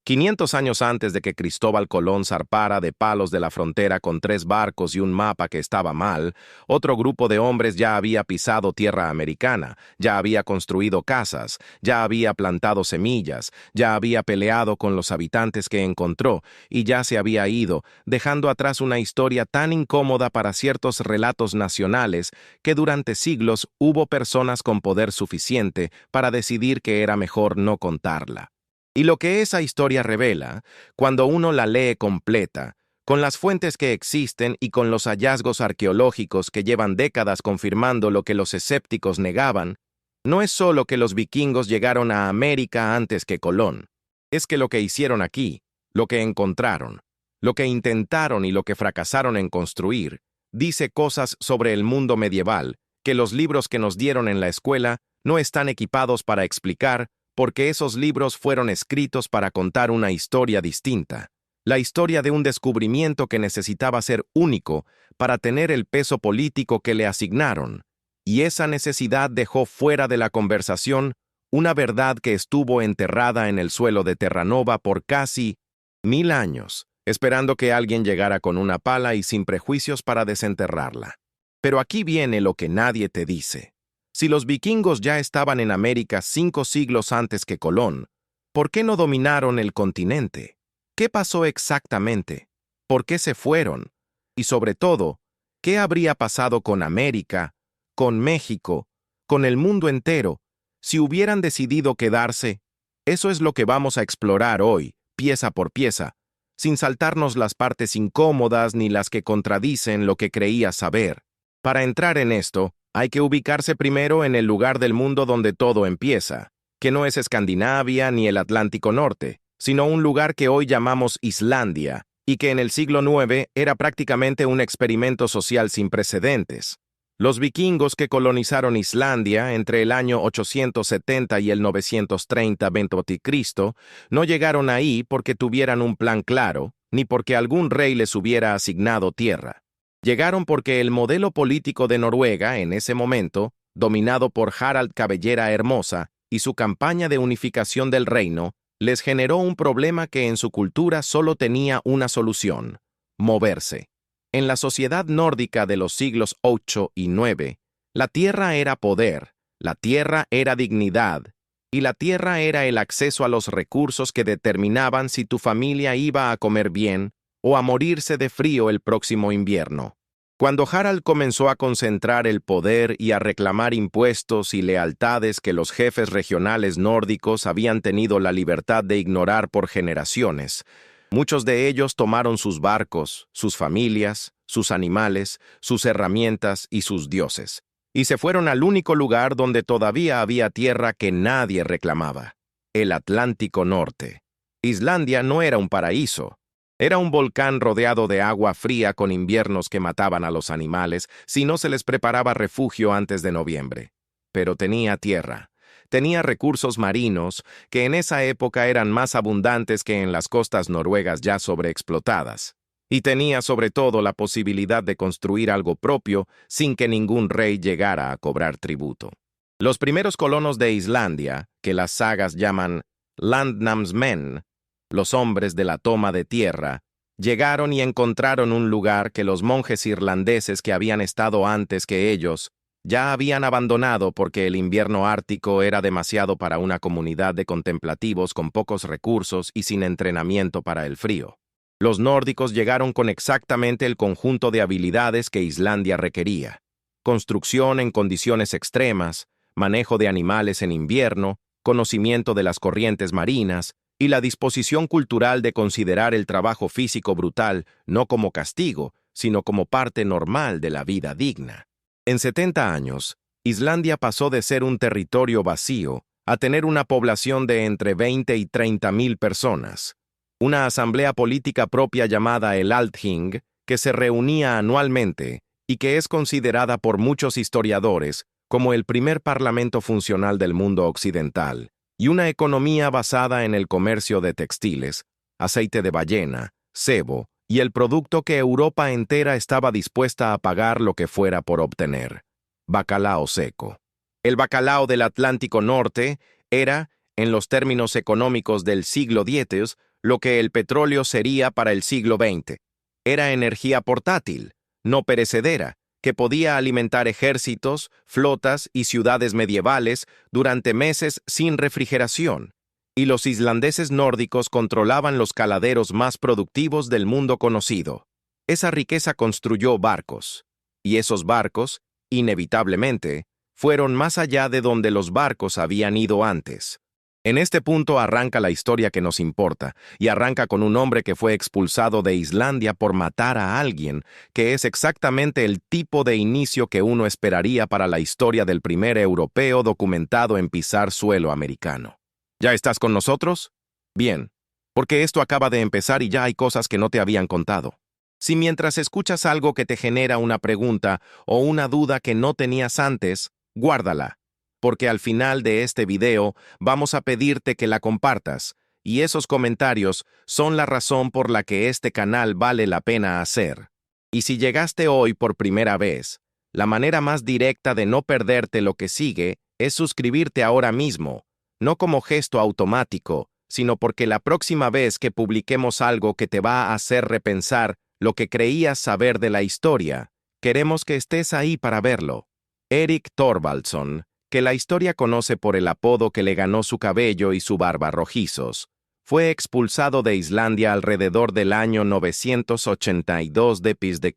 500 años antes de que Cristóbal Colón zarpara de Palos de la Frontera con 3 barcos y un mapa que estaba mal, otro grupo de hombres ya había pisado tierra americana, ya había construido casas, ya había plantado semillas, ya había peleado con los habitantes que encontró y ya se había ido, dejando atrás una historia tan incómoda para ciertos relatos nacionales que durante siglos hubo personas con poder suficiente para decidir que era mejor no contarla. Y lo que esa historia revela, cuando uno la lee completa, con las fuentes que existen y con los hallazgos arqueológicos que llevan décadas confirmando lo que los escépticos negaban, no es solo que los vikingos llegaron a América antes que Colón, es que lo que hicieron aquí, lo que encontraron, lo que intentaron y lo que fracasaron en construir, dice cosas sobre el mundo medieval que los libros que nos dieron en la escuela no están equipados para explicar, porque esos libros fueron escritos para contar una historia distinta, la historia de un descubrimiento que necesitaba ser único para tener el peso político que le asignaron, y esa necesidad dejó fuera de la conversación una verdad que estuvo enterrada en el suelo de Terranova por casi 1000 años, esperando que alguien llegara con una pala y sin prejuicios para desenterrarla. Pero aquí viene lo que nadie te dice. Si los vikingos ya estaban en América 5 siglos antes que Colón, ¿por qué no dominaron el continente? ¿Qué pasó exactamente? ¿Por qué se fueron? Y sobre todo, ¿qué habría pasado con América, con México, con el mundo entero, si hubieran decidido quedarse? Eso es lo que vamos a explorar hoy, pieza por pieza, sin saltarnos las partes incómodas ni las que contradicen lo que creías saber. Para entrar en esto, hay que ubicarse primero en el lugar del mundo donde todo empieza, que no es Escandinavia ni el Atlántico Norte, sino un lugar que hoy llamamos Islandia, y que en el siglo IX era prácticamente un experimento social sin precedentes. Los vikingos que colonizaron Islandia entre el año 870 y el 930 b.C. no llegaron ahí porque tuvieran un plan claro, ni porque algún rey les hubiera asignado tierra. Llegaron porque el modelo político de Noruega, en ese momento, dominado por Harald Cabellera Hermosa, y su campaña de unificación del reino, les generó un problema que en su cultura solo tenía una solución: moverse. En la sociedad nórdica de los siglos VIII y IX, la tierra era poder, la tierra era dignidad, y la tierra era el acceso a los recursos que determinaban si tu familia iba a comer bien o a morirse de frío el próximo invierno. Cuando Harald comenzó a concentrar el poder y a reclamar impuestos y lealtades que los jefes regionales nórdicos habían tenido la libertad de ignorar por generaciones, muchos de ellos tomaron sus barcos, sus familias, sus animales, sus herramientas y sus dioses, y se fueron al único lugar donde todavía había tierra que nadie reclamaba: el Atlántico Norte. Islandia no era un paraíso. Era un volcán rodeado de agua fría con inviernos que mataban a los animales si no se les preparaba refugio antes de noviembre. Pero tenía tierra, tenía recursos marinos que en esa época eran más abundantes que en las costas noruegas ya sobreexplotadas. Y tenía sobre todo la posibilidad de construir algo propio sin que ningún rey llegara a cobrar tributo. Los primeros colonos de Islandia, que las sagas llaman landnámsmenn, los hombres de la toma de tierra, llegaron y encontraron un lugar que los monjes irlandeses que habían estado antes que ellos ya habían abandonado porque el invierno ártico era demasiado para una comunidad de contemplativos con pocos recursos y sin entrenamiento para el frío. Los nórdicos llegaron con exactamente el conjunto de habilidades que Islandia requería: construcción en condiciones extremas, manejo de animales en invierno, conocimiento de las corrientes marinas, y la disposición cultural de considerar el trabajo físico brutal no como castigo, sino como parte normal de la vida digna. En 70 años, Islandia pasó de ser un territorio vacío a tener una población de entre 20 y 30.000 personas, una asamblea política propia llamada el Althing, que se reunía anualmente y que es considerada por muchos historiadores como el primer parlamento funcional del mundo occidental, y una economía basada en el comercio de textiles, aceite de ballena, sebo y el producto que Europa entera estaba dispuesta a pagar lo que fuera por obtener: bacalao seco. El bacalao del Atlántico Norte era, en los términos económicos del siglo X, lo que el petróleo sería para el siglo XX. Era energía portátil, no perecedera, que podía alimentar ejércitos, flotas y ciudades medievales durante meses sin refrigeración, y los islandeses nórdicos controlaban los caladeros más productivos del mundo conocido. Esa riqueza construyó barcos, y esos barcos, inevitablemente, fueron más allá de donde los barcos habían ido antes. En este punto arranca la historia que nos importa, y arranca con un hombre que fue expulsado de Islandia por matar a alguien, que es exactamente el tipo de inicio que uno esperaría para la historia del primer europeo documentado en pisar suelo americano. ¿Ya estás con nosotros? Bien, porque esto acaba de empezar y ya hay cosas que no te habían contado. Si mientras escuchas algo que te genera una pregunta o una duda que no tenías antes, guárdala, porque al final de este video vamos a pedirte que la compartas, y esos comentarios son la razón por la que este canal vale la pena hacer. Y si llegaste hoy por primera vez, la manera más directa de no perderte lo que sigue es suscribirte ahora mismo, no como gesto automático, sino porque la próxima vez que publiquemos algo que te va a hacer repensar lo que creías saber de la historia, queremos que estés ahí para verlo. Erik Thorvaldsson, que la historia conoce por el apodo que le ganó su cabello y su barba rojizos, fue expulsado de Islandia alrededor del año 982 d.C.,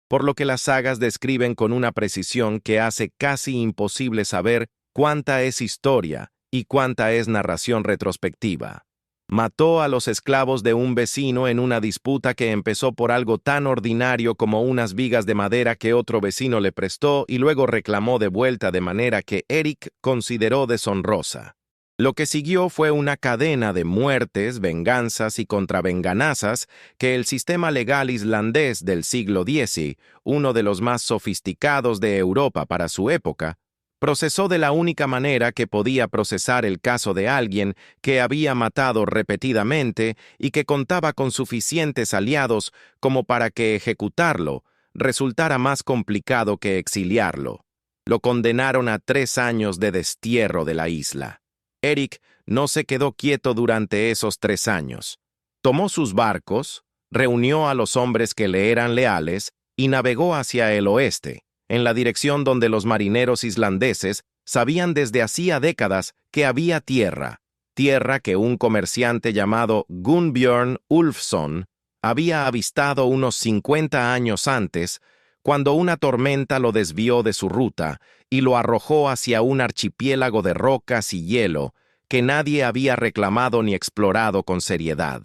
por lo que las sagas describen con una precisión que hace casi imposible saber cuánta es historia y cuánta es narración retrospectiva. Mató a los esclavos de un vecino en una disputa que empezó por algo tan ordinario como unas vigas de madera que otro vecino le prestó y luego reclamó de vuelta de manera que Erik consideró deshonrosa. Lo que siguió fue una cadena de muertes, venganzas y contravenganzas que el sistema legal islandés del siglo X, uno de los más sofisticados de Europa para su época, procesó de la única manera que podía procesar el caso de alguien que había matado repetidamente y que contaba con suficientes aliados como para que ejecutarlo resultara más complicado que exiliarlo. Lo condenaron a 3 años de destierro de la isla. Erik no se quedó quieto durante esos 3 años. Tomó sus barcos, reunió a los hombres que le eran leales y navegó hacia el oeste, en la dirección donde los marineros islandeses sabían desde hacía décadas que había tierra que un comerciante llamado Gunnbjörn Ulfsson había avistado unos 50 años antes, cuando una tormenta lo desvió de su ruta y lo arrojó hacia un archipiélago de rocas y hielo que nadie había reclamado ni explorado con seriedad.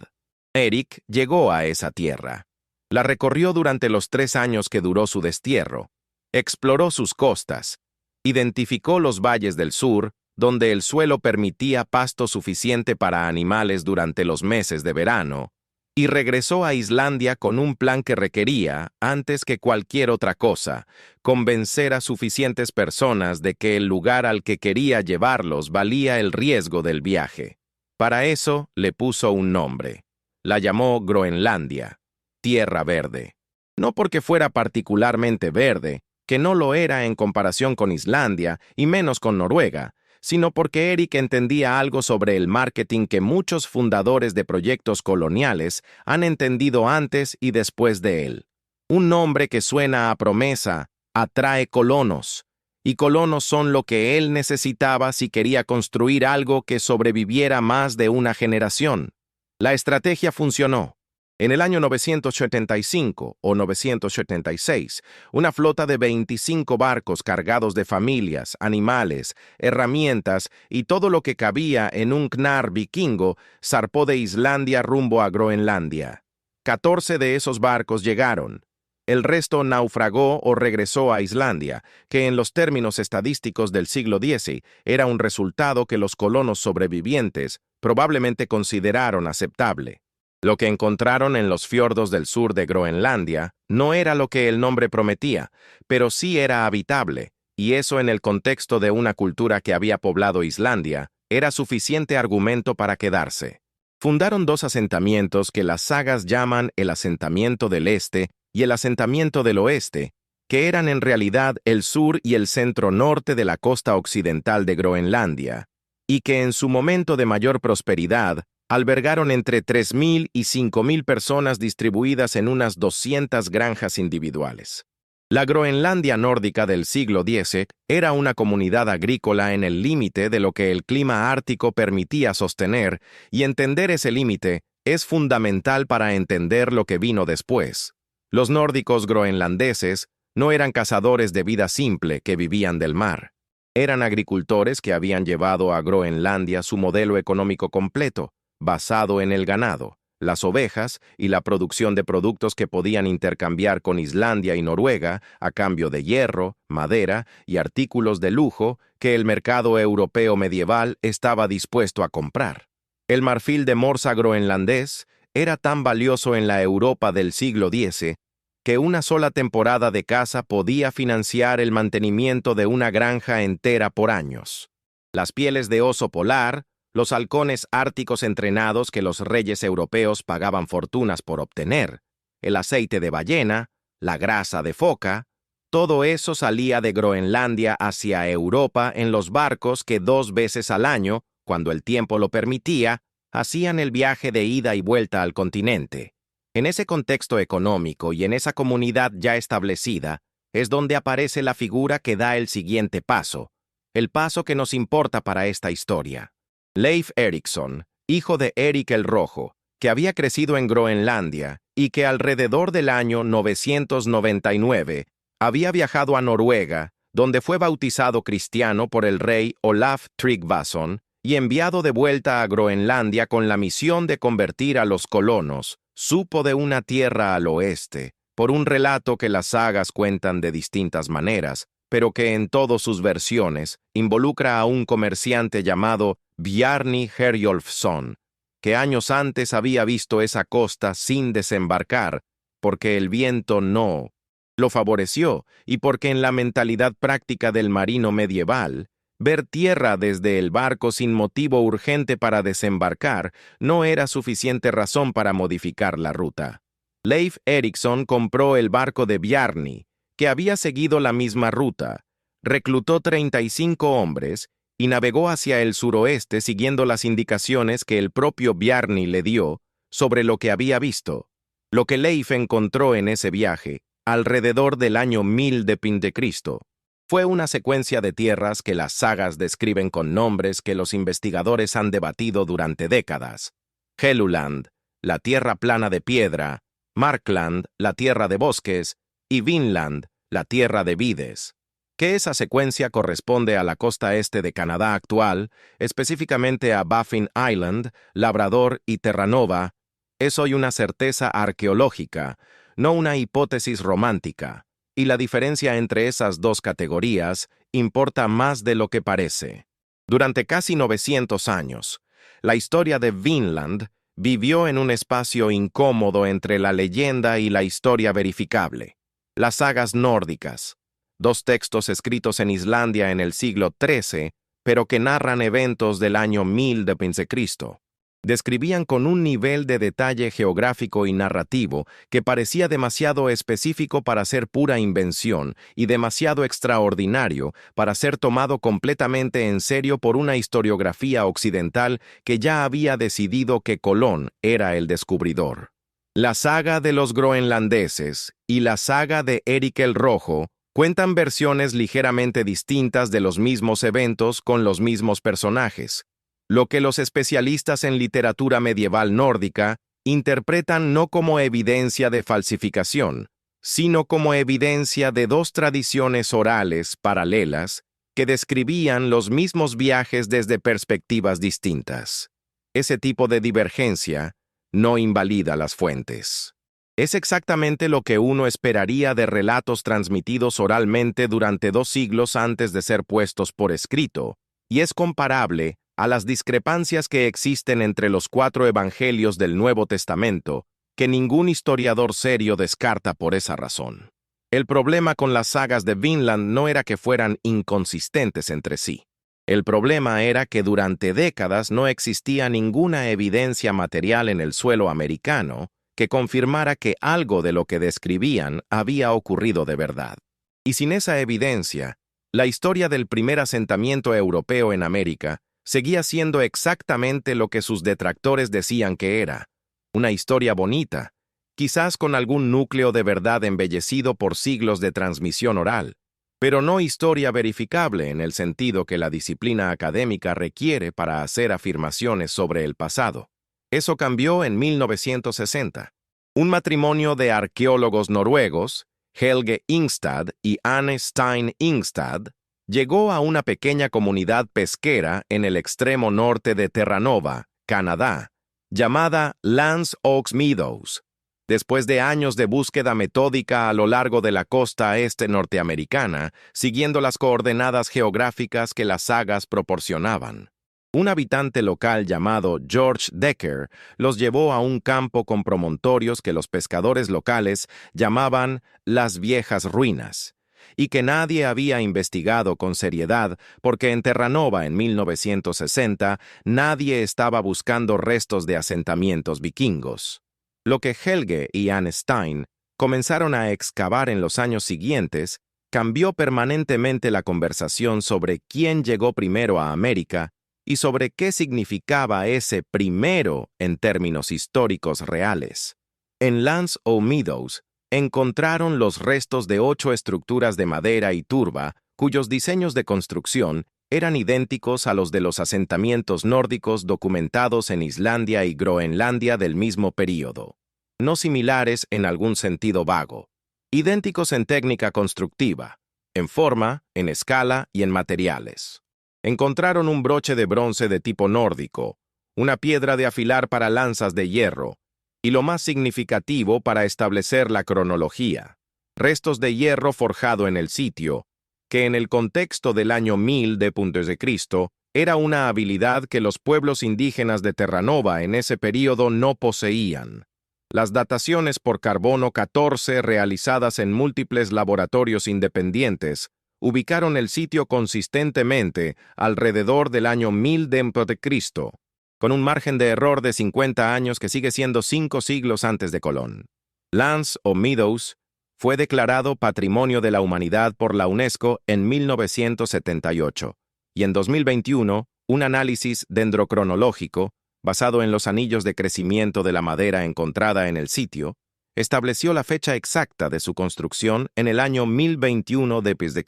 Erik llegó a esa tierra. La recorrió durante los 3 años que duró su destierro. Exploró sus costas, identificó los valles del sur, donde el suelo permitía pasto suficiente para animales durante los meses de verano, y regresó a Islandia con un plan que requería, antes que cualquier otra cosa, convencer a suficientes personas de que el lugar al que quería llevarlos valía el riesgo del viaje. Para eso le puso un nombre. La llamó Groenlandia, Tierra Verde. No porque fuera particularmente verde, que no lo era en comparación con Islandia y menos con Noruega, sino porque Erik entendía algo sobre el marketing que muchos fundadores de proyectos coloniales han entendido antes y después de él. Un nombre que suena a promesa atrae colonos, y colonos son lo que él necesitaba si quería construir algo que sobreviviera más de una generación. La estrategia funcionó. En el año 975 o 976, una flota de 25 barcos cargados de familias, animales, herramientas y todo lo que cabía en un knar vikingo zarpó de Islandia rumbo a Groenlandia. 14 de esos barcos llegaron. El resto naufragó o regresó a Islandia, que en los términos estadísticos del siglo X era un resultado que los colonos sobrevivientes probablemente consideraron aceptable. Lo que encontraron en los fiordos del sur de Groenlandia no era lo que el nombre prometía, pero sí era habitable, y eso en el contexto de una cultura que había poblado Islandia era suficiente argumento para quedarse. Fundaron 2 asentamientos que las sagas llaman el asentamiento del este y el asentamiento del oeste, que eran en realidad el sur y el centro norte de la costa occidental de Groenlandia, y que en su momento de mayor prosperidad Albergaron entre 3.000 y 5.000 personas distribuidas en unas 200 granjas individuales. La Groenlandia nórdica del siglo X era una comunidad agrícola en el límite de lo que el clima ártico permitía sostener, y entender ese límite es fundamental para entender lo que vino después. Los nórdicos groenlandeses no eran cazadores de vida simple que vivían del mar. Eran agricultores que habían llevado a Groenlandia su modelo económico completo, basado en el ganado, las ovejas y la producción de productos que podían intercambiar con Islandia y Noruega a cambio de hierro, madera y artículos de lujo que el mercado europeo medieval estaba dispuesto a comprar. El marfil de morsa groenlandés era tan valioso en la Europa del siglo X que una sola temporada de caza podía financiar el mantenimiento de una granja entera por años. Las pieles de oso polar, los halcones árticos entrenados que los reyes europeos pagaban fortunas por obtener, el aceite de ballena, la grasa de foca, todo eso salía de Groenlandia hacia Europa en los barcos que 2 veces al año, cuando el tiempo lo permitía, hacían el viaje de ida y vuelta al continente. En ese contexto económico y en esa comunidad ya establecida, es donde aparece la figura que da el siguiente paso, el paso que nos importa para esta historia. Leif Erikson, hijo de Erik el Rojo, que había crecido en Groenlandia y que alrededor del año 999 había viajado a Noruega, donde fue bautizado cristiano por el rey Olaf Tryggvason y enviado de vuelta a Groenlandia con la misión de convertir a los colonos, supo de una tierra al oeste, por un relato que las sagas cuentan de distintas maneras, pero que en todas sus versiones involucra a un comerciante llamado Bjarni Herjolfsson, que años antes había visto esa costa sin desembarcar, porque el viento no lo favoreció y porque en la mentalidad práctica del marino medieval, ver tierra desde el barco sin motivo urgente para desembarcar no era suficiente razón para modificar la ruta. Leif Erikson compró el barco de Bjarni, que había seguido la misma ruta, reclutó 35 hombres y navegó hacia el suroeste siguiendo las indicaciones que el propio Bjarni le dio sobre lo que había visto. Lo que Leif encontró en ese viaje, alrededor del año 1000 de Cristo, fue una secuencia de tierras que las sagas describen con nombres que los investigadores han debatido durante décadas. Helluland, la tierra plana de piedra, Markland, la tierra de bosques, y Vinland, la tierra de vides. Que esa secuencia corresponde a la costa este de Canadá actual, específicamente a Baffin Island, Labrador y Terranova, es hoy una certeza arqueológica, no una hipótesis romántica, y la diferencia entre esas dos categorías importa más de lo que parece. Durante casi 900 años, la historia de Vinland vivió en un espacio incómodo entre la leyenda y la historia verificable. Las sagas nórdicas, 2 textos escritos en Islandia en el siglo XIII, pero que narran eventos del año 1000 de Cristo, describían con un nivel de detalle geográfico y narrativo que parecía demasiado específico para ser pura invención y demasiado extraordinario para ser tomado completamente en serio por una historiografía occidental que ya había decidido que Colón era el descubridor. La saga de los groenlandeses y la saga de Erik el Rojo cuentan versiones ligeramente distintas de los mismos eventos con los mismos personajes, lo que los especialistas en literatura medieval nórdica interpretan no como evidencia de falsificación, sino como evidencia de 2 tradiciones orales paralelas que describían los mismos viajes desde perspectivas distintas. Ese tipo de divergencia no invalida las fuentes. Es exactamente lo que uno esperaría de relatos transmitidos oralmente durante 2 siglos antes de ser puestos por escrito, y es comparable a las discrepancias que existen entre los 4 evangelios del Nuevo Testamento, que ningún historiador serio descarta por esa razón. El problema con las sagas de Vinland no era que fueran inconsistentes entre sí. El problema era que durante décadas no existía ninguna evidencia material en el suelo americano que confirmara que algo de lo que describían había ocurrido de verdad. Y sin esa evidencia, la historia del primer asentamiento europeo en América seguía siendo exactamente lo que sus detractores decían que era: una historia bonita, quizás con algún núcleo de verdad embellecido por siglos de transmisión oral, pero no historia verificable en el sentido que la disciplina académica requiere para hacer afirmaciones sobre el pasado. Eso cambió en 1960. Un matrimonio de arqueólogos noruegos, Helge Ingstad y Anne Stein Ingstad, llegó a una pequeña comunidad pesquera en el extremo norte de Terranova, Canadá, llamada Lance Oaks Meadows. Después de años de búsqueda metódica a lo largo de la costa este norteamericana, siguiendo las coordenadas geográficas que las sagas proporcionaban, un habitante local llamado George Decker los llevó a un campo con promontorios que los pescadores locales llamaban las viejas ruinas, y que nadie había investigado con seriedad porque en Terranova en 1960 nadie estaba buscando restos de asentamientos vikingos. Lo que Helge y Anne Stein comenzaron a excavar en los años siguientes cambió permanentemente la conversación sobre quién llegó primero a América y sobre qué significaba ese primero en términos históricos reales. En Lance Oaks Meadows encontraron los restos de 8 estructuras de madera y turba cuyos diseños de construcción eran idénticos a los de los asentamientos nórdicos documentados en Islandia y Groenlandia del mismo período. No similares en algún sentido vago, idénticos en técnica constructiva, en forma, en escala y en materiales. Encontraron un broche de bronce de tipo nórdico, una piedra de afilar para lanzas de hierro, y lo más significativo para establecer la cronología, restos de hierro forjado en el sitio, que en el contexto del año 1000 d.C. era una habilidad que los pueblos indígenas de Terranova en ese período no poseían. Las dataciones por carbono 14 realizadas en múltiples laboratorios independientes ubicaron el sitio consistentemente alrededor del año 1000 d.C., con un margen de error de 50 años que sigue siendo 5 siglos antes de Colón. Lance Oaks Meadows fue declarado Patrimonio de la Humanidad por la UNESCO en 1978, y en 2021, un análisis dendrocronológico, basado en los anillos de crecimiento de la madera encontrada en el sitio, estableció la fecha exacta de su construcción en el año 1021 d.C.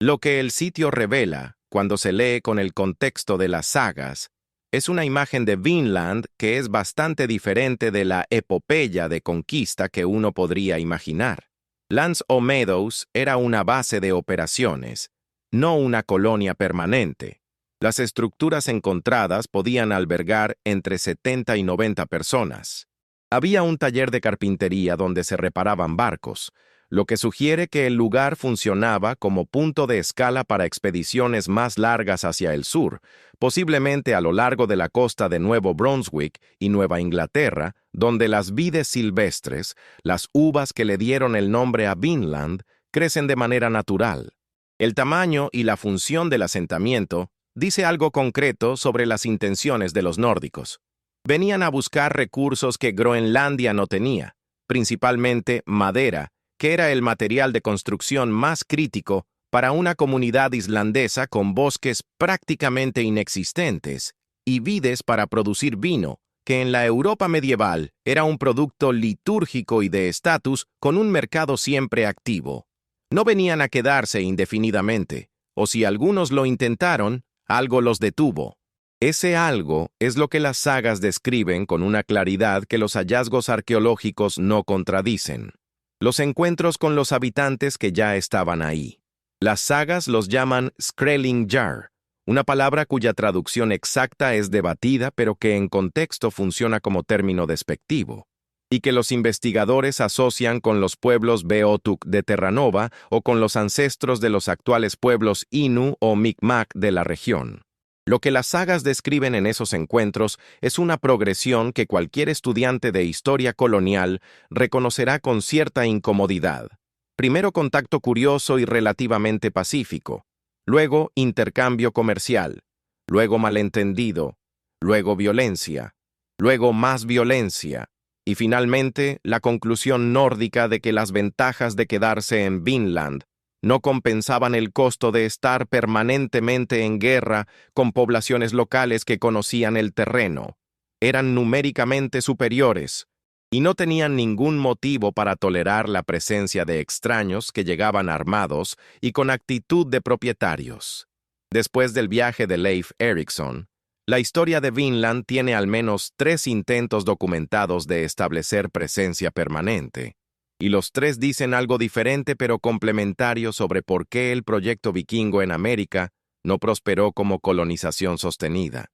Lo que el sitio revela, cuando se lee con el contexto de las sagas, es una imagen de Vinland que es bastante diferente de la epopeya de conquista que uno podría imaginar. Lance Oaks Meadows era una base de operaciones, no una colonia permanente. Las estructuras encontradas podían albergar entre 70 y 90 personas. Había un taller de carpintería donde se reparaban barcos, lo que sugiere que el lugar funcionaba como punto de escala para expediciones más largas hacia el sur, posiblemente a lo largo de la costa de Nuevo Brunswick y Nueva Inglaterra, donde las vides silvestres, las uvas que le dieron el nombre a Vinland, crecen de manera natural. El tamaño y la función del asentamiento dice algo concreto sobre las intenciones de los nórdicos. Venían a buscar recursos que Groenlandia no tenía, principalmente madera, que era el material de construcción más crítico para una comunidad islandesa con bosques prácticamente inexistentes, y vides para producir vino, que en la Europa medieval era un producto litúrgico y de estatus con un mercado siempre activo. No venían a quedarse indefinidamente, o si algunos lo intentaron, algo los detuvo. Ese algo es lo que las sagas describen con una claridad que los hallazgos arqueológicos no contradicen. Los encuentros con los habitantes que ya estaban ahí. Las sagas los llaman Skrellingjar, una palabra cuya traducción exacta es debatida pero que en contexto funciona como término despectivo, y que los investigadores asocian con los pueblos Beothuk de Terranova o con los ancestros de los actuales pueblos Innu o Mi'kmaq de la región. Lo que las sagas describen en esos encuentros es una progresión que cualquier estudiante de historia colonial reconocerá con cierta incomodidad. Primero contacto curioso y relativamente pacífico, luego intercambio comercial, luego malentendido, luego violencia, luego más violencia, y finalmente la conclusión nórdica de que las ventajas de quedarse en Vinland No compensaban el costo de estar permanentemente en guerra con poblaciones locales que conocían el terreno. Eran numéricamente superiores y no tenían ningún motivo para tolerar la presencia de extraños que llegaban armados y con actitud de propietarios. Después del viaje de Leif Erikson, la historia de Vinland tiene al menos 3 intentos documentados de establecer presencia permanente, y los 3 dicen algo diferente pero complementario sobre por qué el proyecto vikingo en América no prosperó como colonización sostenida.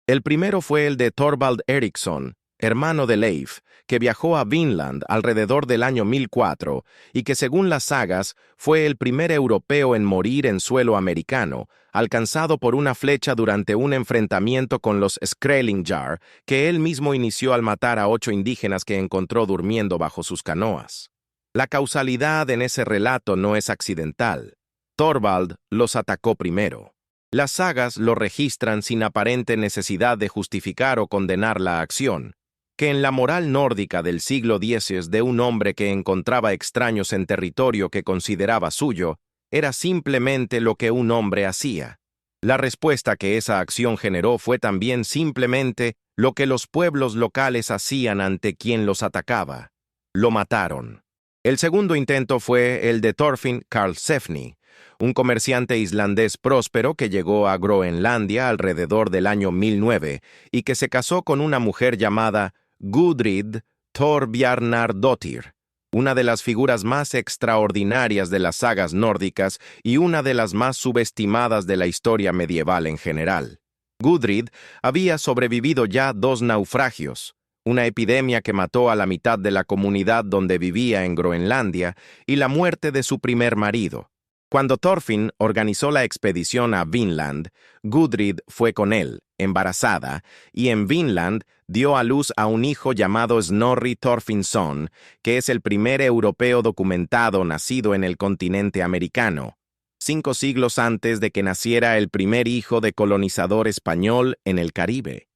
El primero fue el de Thorvald Eriksson, hermano de Leif, que viajó a Vinland alrededor del año 1004 y que, según las sagas, fue el primer europeo en morir en suelo americano, alcanzado por una flecha durante un enfrentamiento con los Skrælingjar, que él mismo inició al matar a 8 indígenas que encontró durmiendo bajo sus canoas. La causalidad en ese relato no es accidental. Thorvald los atacó primero. Las sagas lo registran sin aparente necesidad de justificar o condenar la acción, que en la moral nórdica del siglo X de un hombre que encontraba extraños en territorio que consideraba suyo, era simplemente lo que un hombre hacía. La respuesta que esa acción generó fue también simplemente lo que los pueblos locales hacían ante quien los atacaba. Lo mataron. El segundo intento fue el de Thorfinn Karlsefni, un comerciante islandés próspero que llegó a Groenlandia alrededor del año 1009 y que se casó con una mujer llamada Gudrid Thorbjarnardóttir, una de las figuras más extraordinarias de las sagas nórdicas y una de las más subestimadas de la historia medieval en general. Gudrid había sobrevivido ya 2 naufragios, una epidemia que mató a la mitad de la comunidad donde vivía en Groenlandia y la muerte de su primer marido. Cuando Thorfinn organizó la expedición a Vinland, Gudrid fue con él, embarazada, y en Vinland dio a luz a un hijo llamado Snorri Thorfinnsson, que es el primer europeo documentado nacido en el continente americano, 5 siglos antes de que naciera el primer hijo de colonizador español en el Caribe.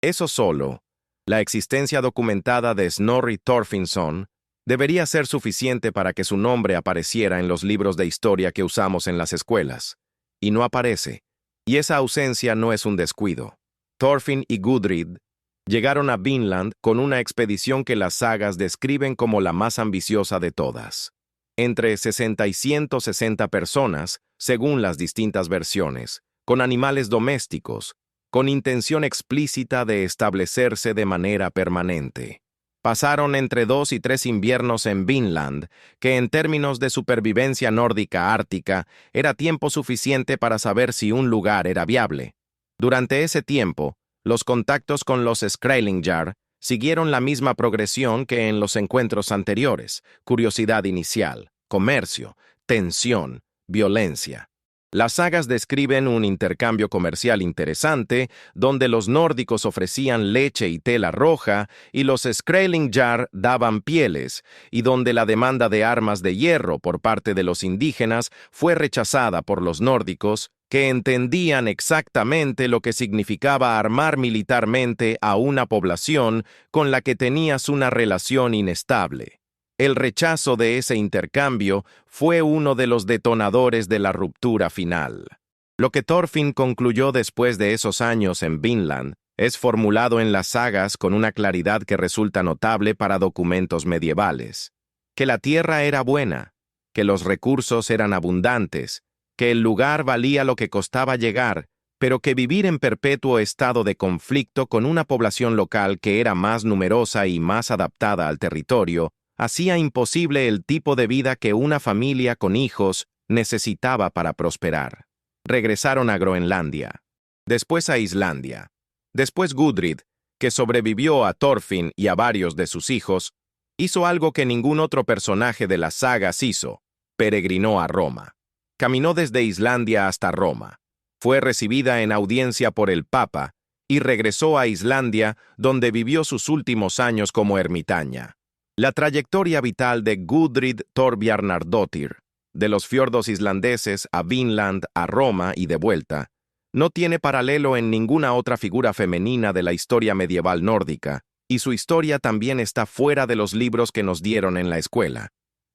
Eso solo, la existencia documentada de Snorri Thorfinnsson, debería ser suficiente para que su nombre apareciera en los libros de historia que usamos en las escuelas. Y no aparece. Y esa ausencia no es un descuido. Thorfinn y Gudrid llegaron a Vinland con una expedición que las sagas describen como la más ambiciosa de todas. Entre 60 y 160 personas, según las distintas versiones, con animales domésticos, con intención explícita de establecerse de manera permanente. Pasaron entre 2 y 3 inviernos en Vinland, que en términos de supervivencia nórdica ártica era tiempo suficiente para saber si un lugar era viable. Durante ese tiempo, los contactos con los Skrælingjar siguieron la misma progresión que en los encuentros anteriores: curiosidad inicial, comercio, tensión, violencia. Las sagas describen un intercambio comercial interesante, donde los nórdicos ofrecían leche y tela roja y los Skrælingjar daban pieles, y donde la demanda de armas de hierro por parte de los indígenas fue rechazada por los nórdicos, que entendían exactamente lo que significaba armar militarmente a una población con la que tenías una relación inestable. El rechazo de ese intercambio fue uno de los detonadores de la ruptura final. Lo que Thorfinn concluyó después de esos años en Vinland es formulado en las sagas con una claridad que resulta notable para documentos medievales: que la tierra era buena, que los recursos eran abundantes, que el lugar valía lo que costaba llegar, pero que vivir en perpetuo estado de conflicto con una población local que era más numerosa y más adaptada al territorio hacía imposible el tipo de vida que una familia con hijos necesitaba para prosperar. Regresaron a Groenlandia, después a Islandia. Después Gudrid, que sobrevivió a Thorfinn y a varios de sus hijos, hizo algo que ningún otro personaje de las sagas hizo: peregrinó a Roma. Caminó desde Islandia hasta Roma. Fue recibida en audiencia por el Papa y regresó a Islandia, donde vivió sus últimos años como ermitaña. La trayectoria vital de Gudrid Thorbjarnardóttir, de los fiordos islandeses a Vinland, a Roma y de vuelta, no tiene paralelo en ninguna otra figura femenina de la historia medieval nórdica, y su historia también está fuera de los libros que nos dieron en la escuela.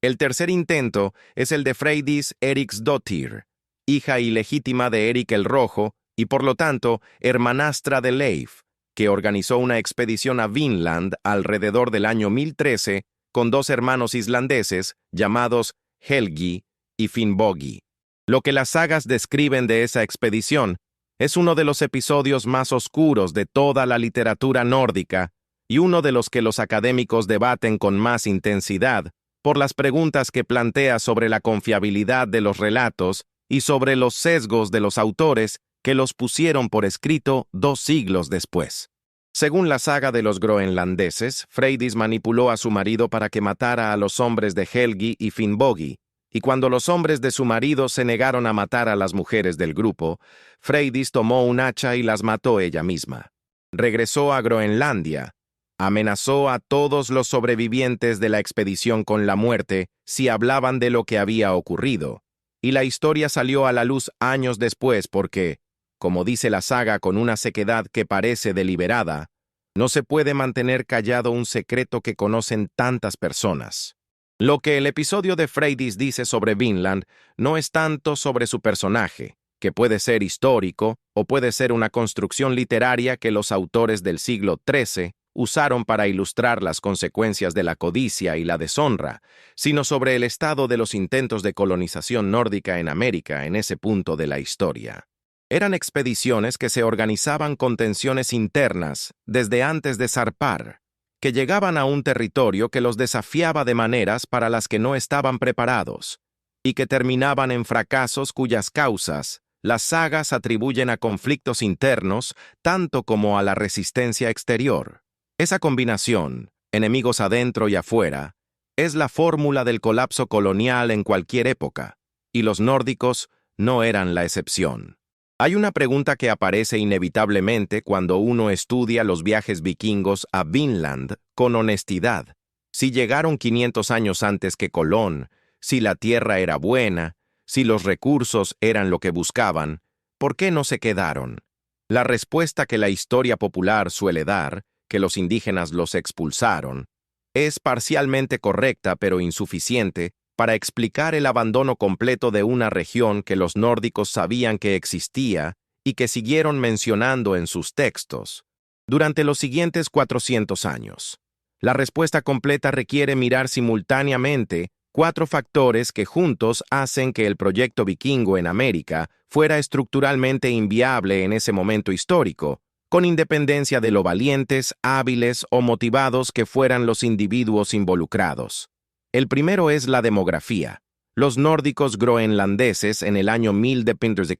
El tercer intento es el de Freydis Eriksdottir, hija ilegítima de Eric el Rojo y por lo tanto hermanastra de Leif, que organizó una expedición a Vinland alrededor del año 1013 con dos hermanos islandeses llamados Helgi y Finnbogi. Lo que las sagas describen de esa expedición es uno de los episodios más oscuros de toda la literatura nórdica y uno de los que los académicos debaten con más intensidad por las preguntas que plantea sobre la confiabilidad de los relatos y sobre los sesgos de los autores que los pusieron por escrito 2 siglos después. Según la saga de los groenlandeses, Freydis manipuló a su marido para que matara a los hombres de Helgi y Finnbogi, y cuando los hombres de su marido se negaron a matar a las mujeres del grupo, Freydis tomó un hacha y las mató ella misma. Regresó a Groenlandia, amenazó a todos los sobrevivientes de la expedición con la muerte si hablaban de lo que había ocurrido, y la historia salió a la luz años después porque, como dice la saga con una sequedad que parece deliberada, no se puede mantener callado un secreto que conocen tantas personas. Lo que el episodio de Freydis dice sobre Vinland no es tanto sobre su personaje, que puede ser histórico o puede ser una construcción literaria que los autores del siglo XIII usaron para ilustrar las consecuencias de la codicia y la deshonra, sino sobre el estado de los intentos de colonización nórdica en América en ese punto de la historia. Eran expediciones que se organizaban con tensiones internas desde antes de zarpar, que llegaban a un territorio que los desafiaba de maneras para las que no estaban preparados, y que terminaban en fracasos cuyas causas las sagas atribuyen a conflictos internos tanto como a la resistencia exterior. Esa combinación, enemigos adentro y afuera, es la fórmula del colapso colonial en cualquier época, y los nórdicos no eran la excepción. Hay una pregunta que aparece inevitablemente cuando uno estudia los viajes vikingos a Vinland con honestidad. Si llegaron 500 años antes que Colón, si la tierra era buena, si los recursos eran lo que buscaban, ¿por qué no se quedaron? La respuesta que la historia popular suele dar, que los indígenas los expulsaron, es parcialmente correcta pero insuficiente para explicar el abandono completo de una región que los nórdicos sabían que existía y que siguieron mencionando en sus textos durante los siguientes 400 años. La respuesta completa requiere mirar simultáneamente 4 factores que juntos hacen que el proyecto vikingo en América fuera estructuralmente inviable en ese momento histórico, con independencia de lo valientes, hábiles o motivados que fueran los individuos involucrados. El primero es la demografía. Los nórdicos groenlandeses en el año 1000 d.C.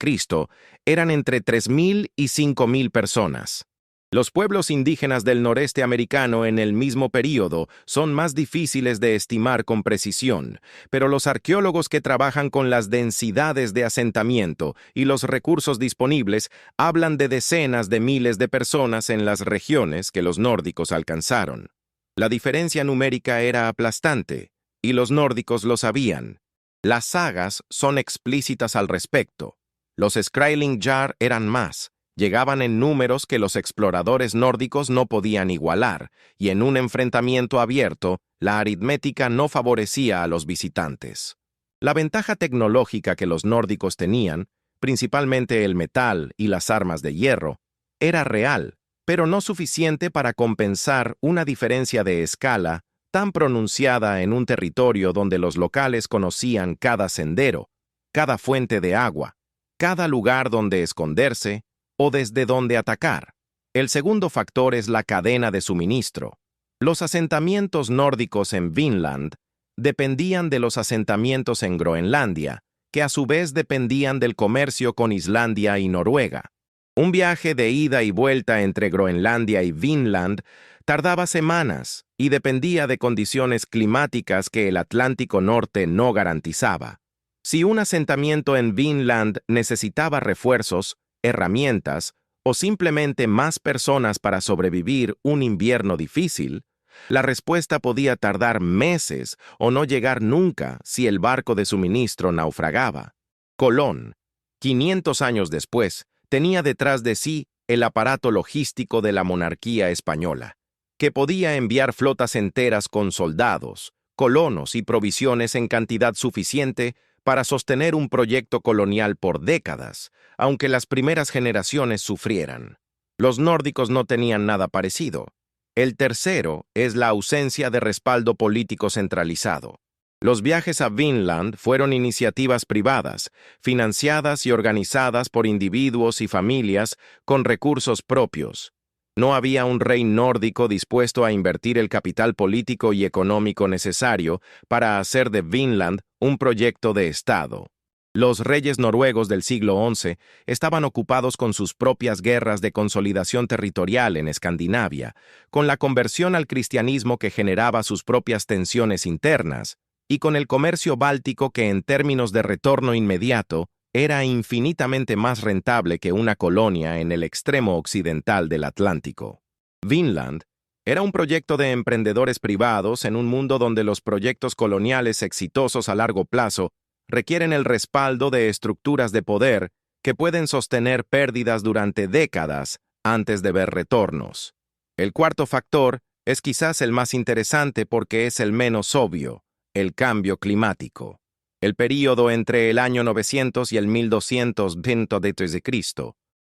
eran entre 3.000 y 5.000 personas. Los pueblos indígenas del noreste americano en el mismo período son más difíciles de estimar con precisión, pero los arqueólogos que trabajan con las densidades de asentamiento y los recursos disponibles hablan de decenas de miles de personas en las regiones que los nórdicos alcanzaron. La diferencia numérica era aplastante, y los nórdicos lo sabían. Las sagas son explícitas al respecto. Los Skrælingjar eran más, llegaban en números que los exploradores nórdicos no podían igualar, y en un enfrentamiento abierto, la aritmética no favorecía a los visitantes. La ventaja tecnológica que los nórdicos tenían, principalmente el metal y las armas de hierro, era real, pero no suficiente para compensar una diferencia de escala tan pronunciada en un territorio donde los locales conocían cada sendero, cada fuente de agua, cada lugar donde esconderse o desde donde atacar. El segundo factor es la cadena de suministro. Los asentamientos nórdicos en Vinland dependían de los asentamientos en Groenlandia, que a su vez dependían del comercio con Islandia y Noruega. Un viaje de ida y vuelta entre Groenlandia y Vinland tardaba semanas y dependía de condiciones climáticas que el Atlántico Norte no garantizaba. Si un asentamiento en Vinland necesitaba refuerzos, herramientas o simplemente más personas para sobrevivir un invierno difícil, la respuesta podía tardar meses o no llegar nunca si el barco de suministro naufragaba. Colón, 500 años después, tenía detrás de sí el aparato logístico de la monarquía española, que podía enviar flotas enteras con soldados, colonos y provisiones en cantidad suficiente para sostener un proyecto colonial por décadas, aunque las primeras generaciones sufrieran. Los nórdicos no tenían nada parecido. El tercero es la ausencia de respaldo político centralizado. Los viajes a Vinland fueron iniciativas privadas, financiadas y organizadas por individuos y familias con recursos propios. No había un rey nórdico dispuesto a invertir el capital político y económico necesario para hacer de Vinland un proyecto de Estado. Los reyes noruegos del siglo XI estaban ocupados con sus propias guerras de consolidación territorial en Escandinavia, con la conversión al cristianismo que generaba sus propias tensiones internas, y con el comercio báltico que en términos de retorno inmediato era infinitamente más rentable que una colonia en el extremo occidental del Atlántico. Vinland era un proyecto de emprendedores privados en un mundo donde los proyectos coloniales exitosos a largo plazo requieren el respaldo de estructuras de poder que pueden sostener pérdidas durante décadas antes de ver retornos. El cuarto factor es quizás el más interesante porque es el menos obvio: el cambio climático. El período entre el año 900 y el 1220 d.C.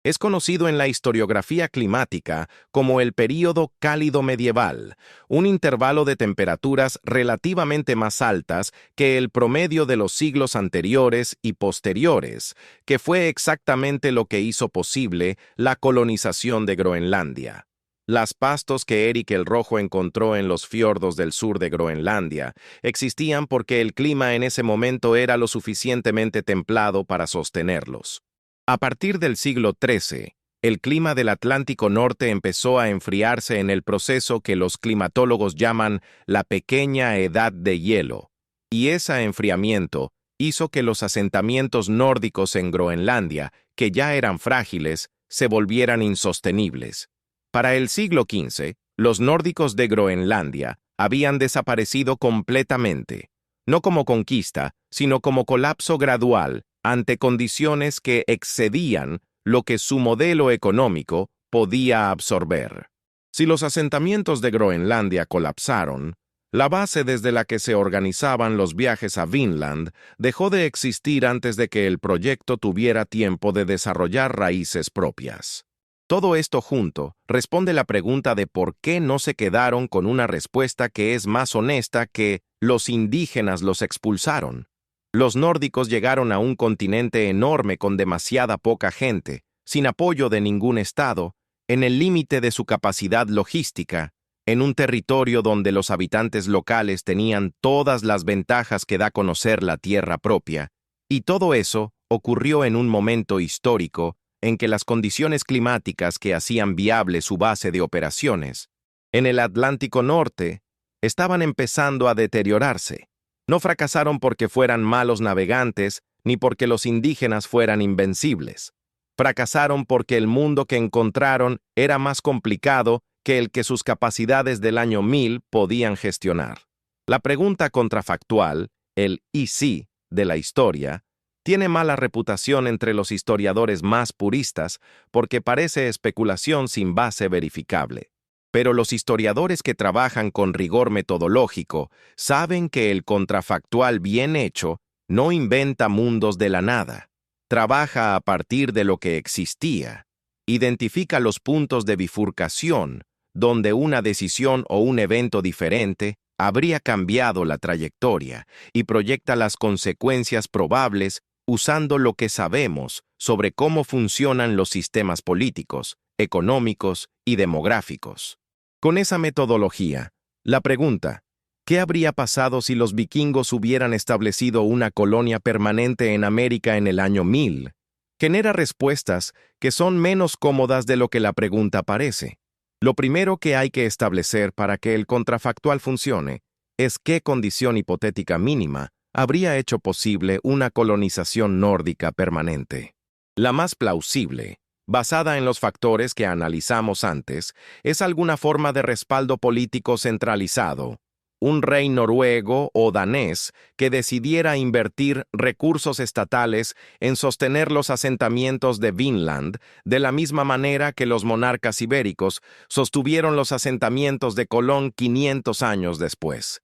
es conocido en la historiografía climática como el período cálido medieval, un intervalo de temperaturas relativamente más altas que el promedio de los siglos anteriores y posteriores, que fue exactamente lo que hizo posible la colonización de Groenlandia. Las pastos que Erik el Rojo encontró en los fiordos del sur de Groenlandia existían porque el clima en ese momento era lo suficientemente templado para sostenerlos. A partir del siglo XIII, el clima del Atlántico Norte empezó a enfriarse en el proceso que los climatólogos llaman la pequeña edad de hielo, y ese enfriamiento hizo que los asentamientos nórdicos en Groenlandia, que ya eran frágiles, se volvieran insostenibles. Para el siglo XV, los nórdicos de Groenlandia habían desaparecido completamente, no como conquista, sino como colapso gradual ante condiciones que excedían lo que su modelo económico podía absorber. Si los asentamientos de Groenlandia colapsaron, la base desde la que se organizaban los viajes a Vinland dejó de existir antes de que el proyecto tuviera tiempo de desarrollar raíces propias. Todo esto junto responde la pregunta de por qué no se quedaron con una respuesta que es más honesta que los indígenas los expulsaron. Los nórdicos llegaron a un continente enorme con demasiada poca gente, sin apoyo de ningún estado, en el límite de su capacidad logística, en un territorio donde los habitantes locales tenían todas las ventajas que da conocer la tierra propia, y todo eso ocurrió en un momento histórico en que las condiciones climáticas que hacían viable su base de operaciones en el Atlántico Norte estaban empezando a deteriorarse. No fracasaron porque fueran malos navegantes ni porque los indígenas fueran invencibles. Fracasaron porque el mundo que encontraron era más complicado que el que sus capacidades del año 1000 podían gestionar. La pregunta contrafactual, el ¿y si?, de la historia, tiene mala reputación entre los historiadores más puristas porque parece especulación sin base verificable. Pero los historiadores que trabajan con rigor metodológico saben que el contrafactual bien hecho no inventa mundos de la nada. Trabaja a partir de lo que existía. Identifica los puntos de bifurcación donde una decisión o un evento diferente habría cambiado la trayectoria y proyecta las consecuencias probables usando lo que sabemos sobre cómo funcionan los sistemas políticos, económicos y demográficos. Con esa metodología, la pregunta, ¿qué habría pasado si los vikingos hubieran establecido una colonia permanente en América en el año 1000? Genera respuestas que son menos cómodas de lo que la pregunta parece. Lo primero que hay que establecer para que el contrafactual funcione es qué condición hipotética mínima habría hecho posible una colonización nórdica permanente. La más plausible, basada en los factores que analizamos antes, es alguna forma de respaldo político centralizado, un rey noruego o danés que decidiera invertir recursos estatales en sostener los asentamientos de Vinland de la misma manera que los monarcas ibéricos sostuvieron los asentamientos de Colón 500 años después.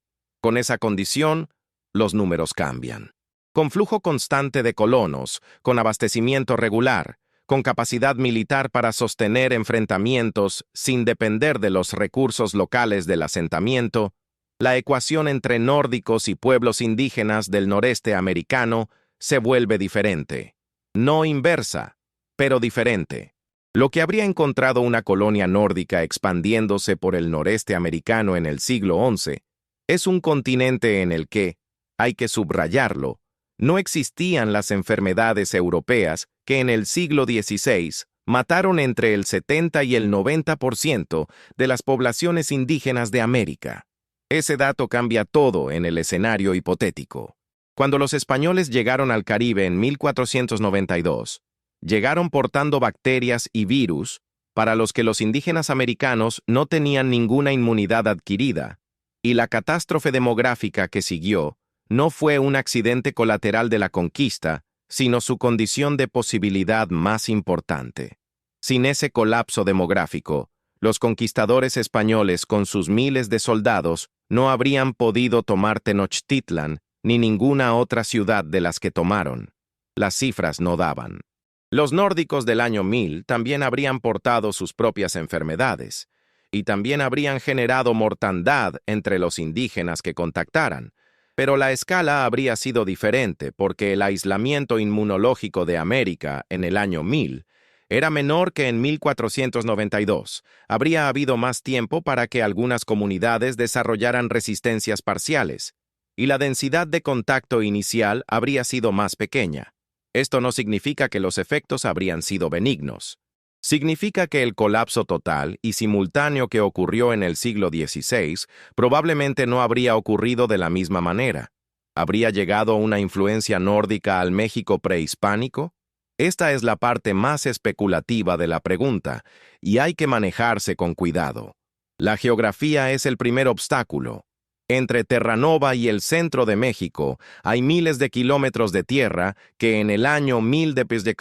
Con esa condición, los números cambian. Con flujo constante de colonos, con abastecimiento regular, con capacidad militar para sostener enfrentamientos sin depender de los recursos locales del asentamiento, la ecuación entre nórdicos y pueblos indígenas del noreste americano se vuelve diferente. No inversa, pero diferente. Lo que habría encontrado una colonia nórdica expandiéndose por el noreste americano en el siglo XI es un continente en el que, hay que subrayarlo, no existían las enfermedades europeas que en el siglo XVI mataron entre el 70 y el 90% de las poblaciones indígenas de América. Ese dato cambia todo en el escenario hipotético. Cuando los españoles llegaron al Caribe en 1492, llegaron portando bacterias y virus para los que los indígenas americanos no tenían ninguna inmunidad adquirida, y la catástrofe demográfica que siguió no fue un accidente colateral de la conquista, sino su condición de posibilidad más importante. Sin ese colapso demográfico, los conquistadores españoles con sus miles de soldados no habrían podido tomar Tenochtitlan ni ninguna otra ciudad de las que tomaron. Las cifras no daban. Los nórdicos del año 1000 también habrían portado sus propias enfermedades, y también habrían generado mortandad entre los indígenas que contactaran, pero la escala habría sido diferente porque el aislamiento inmunológico de América en el año 1000 era menor que en 1492. Habría habido más tiempo para que algunas comunidades desarrollaran resistencias parciales, y la densidad de contacto inicial habría sido más pequeña. Esto no significa que los efectos habrían sido benignos. Significa que el colapso total y simultáneo que ocurrió en el siglo XVI probablemente no habría ocurrido de la misma manera. ¿Habría llegado una influencia nórdica al México prehispánico? Esta es la parte más especulativa de la pregunta, y hay que manejarse con cuidado. La geografía es el primer obstáculo. Entre Terranova y el centro de México hay miles de kilómetros de tierra que en el año 1000 d.C.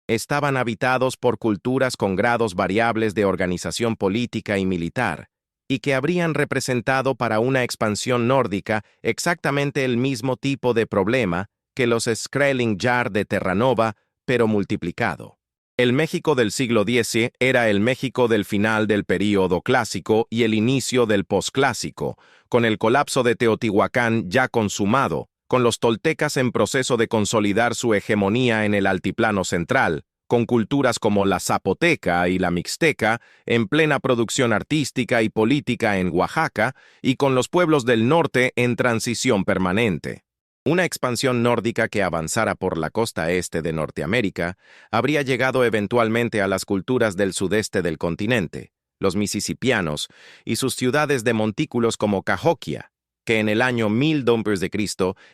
estaban habitados por culturas con grados variables de organización política y militar, y que habrían representado para una expansión nórdica exactamente el mismo tipo de problema que los Skrælingjar de Terranova, pero multiplicado. El México del siglo X era el México del final del período clásico y el inicio del posclásico, con el colapso de Teotihuacán ya consumado, con los toltecas en proceso de consolidar su hegemonía en el altiplano central, con culturas como la zapoteca y la mixteca en plena producción artística y política en Oaxaca, y con los pueblos del norte en transición permanente. Una expansión nórdica que avanzara por la costa este de Norteamérica habría llegado eventualmente a las culturas del sudeste del continente, los misisipianos, y sus ciudades de montículos como Cahokia, que en el año 1000 d.C.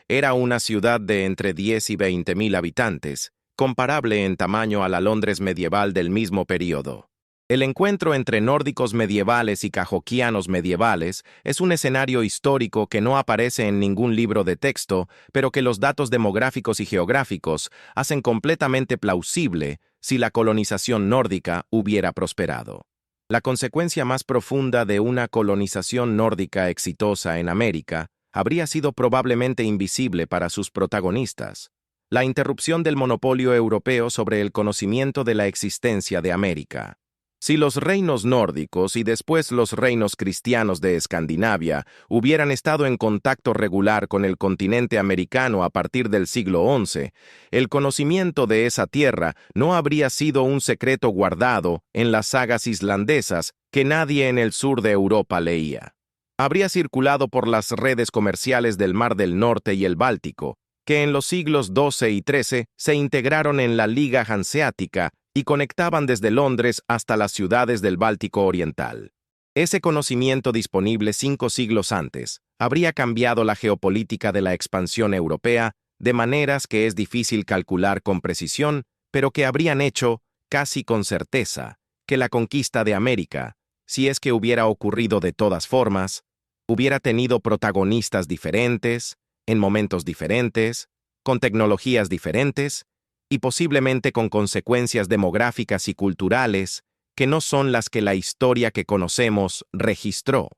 era una ciudad de entre 10 y 20.000 habitantes, comparable en tamaño a la Londres medieval del mismo período. El encuentro entre nórdicos medievales y cahoquianos medievales es un escenario histórico que no aparece en ningún libro de texto, pero que los datos demográficos y geográficos hacen completamente plausible si la colonización nórdica hubiera prosperado. La consecuencia más profunda de una colonización nórdica exitosa en América habría sido probablemente invisible para sus protagonistas: la interrupción del monopolio europeo sobre el conocimiento de la existencia de América. Si los reinos nórdicos y después los reinos cristianos de Escandinavia hubieran estado en contacto regular con el continente americano a partir del siglo XI, el conocimiento de esa tierra no habría sido un secreto guardado en las sagas islandesas que nadie en el sur de Europa leía. Habría circulado por las redes comerciales del Mar del Norte y el Báltico, que en los siglos XII y XIII se integraron en la Liga Hanseática y conectaban desde Londres hasta las ciudades del Báltico Oriental. Ese conocimiento disponible 5 siglos antes habría cambiado la geopolítica de la expansión europea de maneras que es difícil calcular con precisión, pero que habrían hecho, casi con certeza, que la conquista de América, si es que hubiera ocurrido de todas formas, hubiera tenido protagonistas diferentes, en momentos diferentes, con tecnologías diferentes, y posiblemente con consecuencias demográficas y culturales que no son las que la historia que conocemos registró.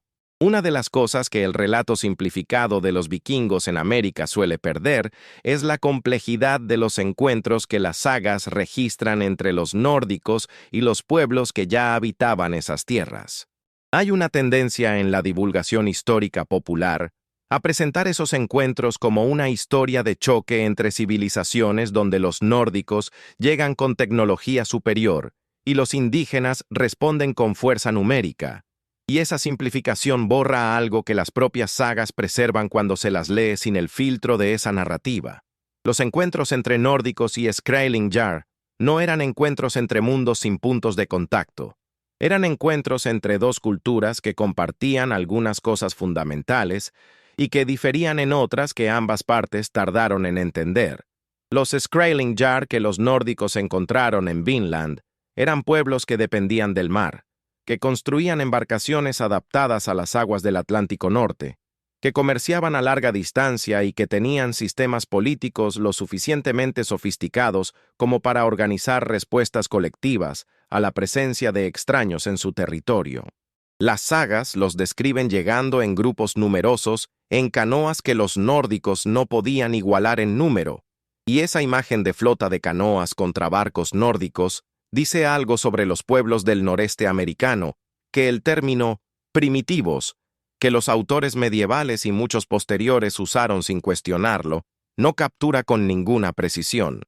Una de las cosas que el relato simplificado de los vikingos en América suele perder es la complejidad de los encuentros que las sagas registran entre los nórdicos y los pueblos que ya habitaban esas tierras. Hay una tendencia en la divulgación histórica popular a presentar esos encuentros como una historia de choque entre civilizaciones donde los nórdicos llegan con tecnología superior y los indígenas responden con fuerza numérica. Y esa simplificación borra algo que las propias sagas preservan cuando se las lee sin el filtro de esa narrativa. Los encuentros entre nórdicos y Skrælingjar no eran encuentros entre mundos sin puntos de contacto. Eran encuentros entre dos culturas que compartían algunas cosas fundamentales y que diferían en otras que ambas partes tardaron en entender. Los Skrælingjar que los nórdicos encontraron en Vinland eran pueblos que dependían del mar, que construían embarcaciones adaptadas a las aguas del Atlántico Norte, que comerciaban a larga distancia y que tenían sistemas políticos lo suficientemente sofisticados como para organizar respuestas colectivas a la presencia de extraños en su territorio. Las sagas los describen llegando en grupos numerosos en canoas que los nórdicos no podían igualar en número, y esa imagen de flota de canoas contra barcos nórdicos dice algo sobre los pueblos del noreste americano, que el término primitivos, que los autores medievales y muchos posteriores usaron sin cuestionarlo, no captura con ninguna precisión.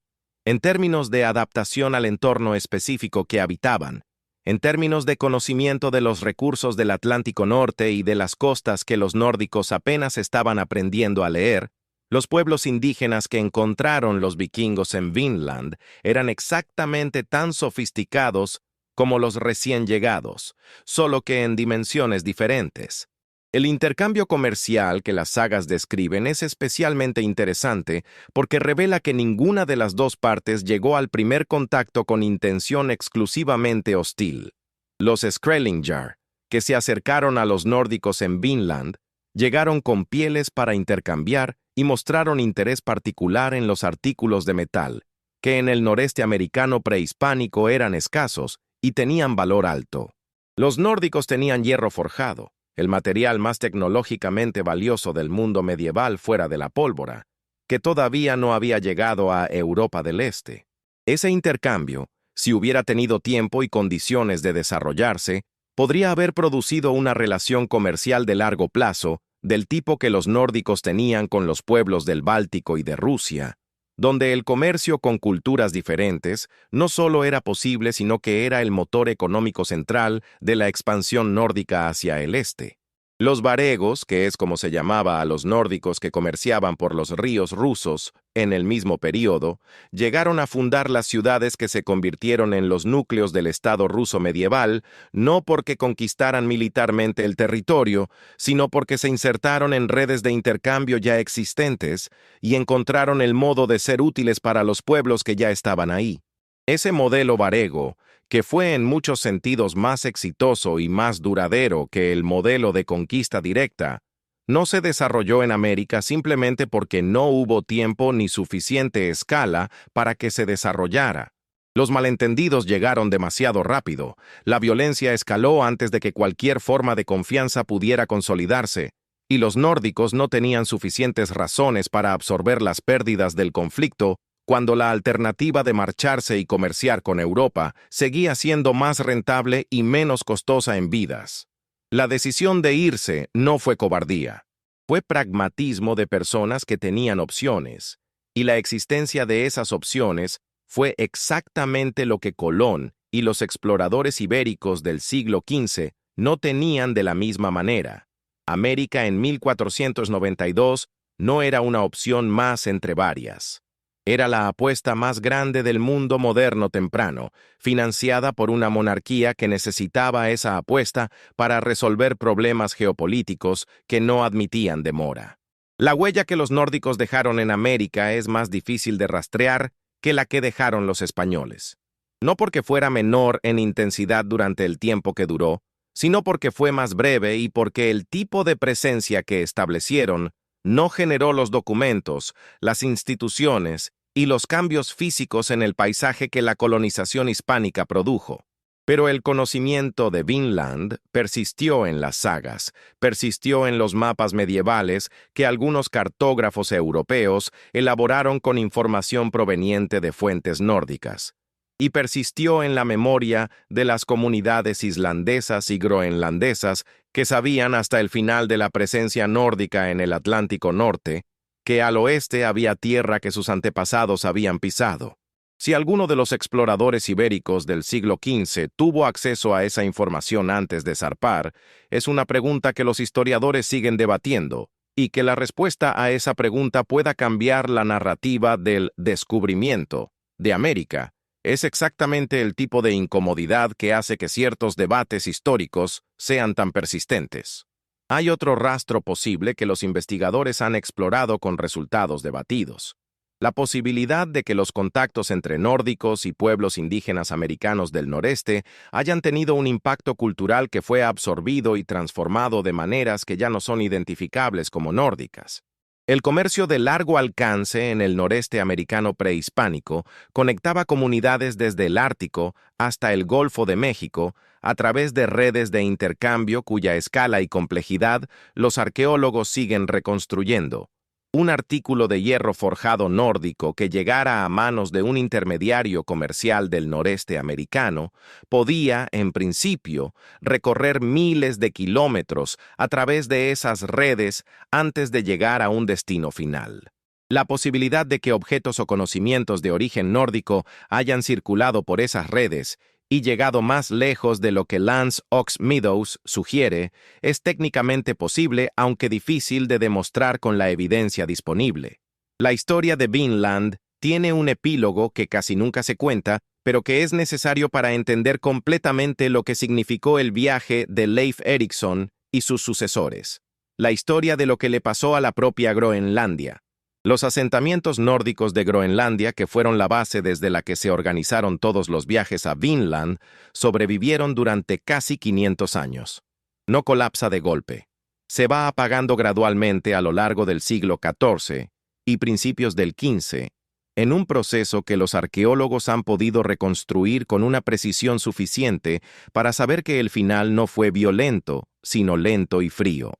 En términos de adaptación al entorno específico que habitaban, en términos de conocimiento de los recursos del Atlántico Norte y de las costas que los nórdicos apenas estaban aprendiendo a leer, los pueblos indígenas que encontraron los vikingos en Vinland eran exactamente tan sofisticados como los recién llegados, solo que en dimensiones diferentes. El intercambio comercial que las sagas describen es especialmente interesante porque revela que ninguna de las dos partes llegó al primer contacto con intención exclusivamente hostil. Los Skrælingjar, que se acercaron a los nórdicos en Vinland, llegaron con pieles para intercambiar y mostraron interés particular en los artículos de metal, que en el noreste americano prehispánico eran escasos y tenían valor alto. Los nórdicos tenían hierro forjado, el material más tecnológicamente valioso del mundo medieval fuera de la pólvora, que todavía no había llegado a Europa del Este. Ese intercambio, si hubiera tenido tiempo y condiciones de desarrollarse, podría haber producido una relación comercial de largo plazo, del tipo que los nórdicos tenían con los pueblos del Báltico y de Rusia, donde el comercio con culturas diferentes no solo era posible, sino que era el motor económico central de la expansión nórdica hacia el este. Los varegos, que es como se llamaba a los nórdicos que comerciaban por los ríos rusos en el mismo período, llegaron a fundar las ciudades que se convirtieron en los núcleos del Estado ruso medieval, no porque conquistaran militarmente el territorio, sino porque se insertaron en redes de intercambio ya existentes y encontraron el modo de ser útiles para los pueblos que ya estaban ahí. Ese modelo varego, que fue en muchos sentidos más exitoso y más duradero que el modelo de conquista directa, no se desarrolló en América simplemente porque no hubo tiempo ni suficiente escala para que se desarrollara. Los malentendidos llegaron demasiado rápido, la violencia escaló antes de que cualquier forma de confianza pudiera consolidarse, y los nórdicos no tenían suficientes razones para absorber las pérdidas del conflicto cuando la alternativa de marcharse y comerciar con Europa seguía siendo más rentable y menos costosa en vidas. La decisión de irse no fue cobardía, fue pragmatismo de personas que tenían opciones, y la existencia de esas opciones fue exactamente lo que Colón y los exploradores ibéricos del siglo XV no tenían de la misma manera. América en 1492 no era una opción más entre varias. Era la apuesta más grande del mundo moderno temprano, financiada por una monarquía que necesitaba esa apuesta para resolver problemas geopolíticos que no admitían demora. La huella que los nórdicos dejaron en América es más difícil de rastrear que la que dejaron los españoles. No porque fuera menor en intensidad durante el tiempo que duró, sino porque fue más breve y porque el tipo de presencia que establecieron no generó los documentos, las instituciones y los cambios físicos en el paisaje que la colonización hispánica produjo. Pero el conocimiento de Vinland persistió en las sagas, persistió en los mapas medievales que algunos cartógrafos europeos elaboraron con información proveniente de fuentes nórdicas, y persistió en la memoria de las comunidades islandesas y groenlandesas que sabían hasta el final de la presencia nórdica en el Atlántico Norte, que al oeste había tierra que sus antepasados habían pisado. Si alguno de los exploradores ibéricos del siglo XV tuvo acceso a esa información antes de zarpar, es una pregunta que los historiadores siguen debatiendo, y que la respuesta a esa pregunta pueda cambiar la narrativa del descubrimiento de América. Es exactamente el tipo de incomodidad que hace que ciertos debates históricos sean tan persistentes. Hay otro rastro posible que los investigadores han explorado con resultados debatidos. La posibilidad de que los contactos entre nórdicos y pueblos indígenas americanos del noreste hayan tenido un impacto cultural que fue absorbido y transformado de maneras que ya no son identificables como nórdicas. El comercio de largo alcance en el noreste americano prehispánico conectaba comunidades desde el Ártico hasta el Golfo de México a través de redes de intercambio cuya escala y complejidad los arqueólogos siguen reconstruyendo. Un artículo de hierro forjado nórdico que llegara a manos de un intermediario comercial del noreste americano podía, en principio, recorrer miles de kilómetros a través de esas redes antes de llegar a un destino final. La posibilidad de que objetos o conocimientos de origen nórdico hayan circulado por esas redes y llegado más lejos de lo que Lance Ox Meadows sugiere, es técnicamente posible, aunque difícil de demostrar con la evidencia disponible. La historia de Vinland tiene un epílogo que casi nunca se cuenta, pero que es necesario para entender completamente lo que significó el viaje de Leif Erikson y sus sucesores. La historia de lo que le pasó a la propia Groenlandia. Los asentamientos nórdicos de Groenlandia, que fueron la base desde la que se organizaron todos los viajes a Vinland, sobrevivieron durante casi 500 años. No colapsa de golpe. Se va apagando gradualmente a lo largo del siglo XIV y principios del XV, en un proceso que los arqueólogos han podido reconstruir con una precisión suficiente para saber que el final no fue violento, sino lento y frío.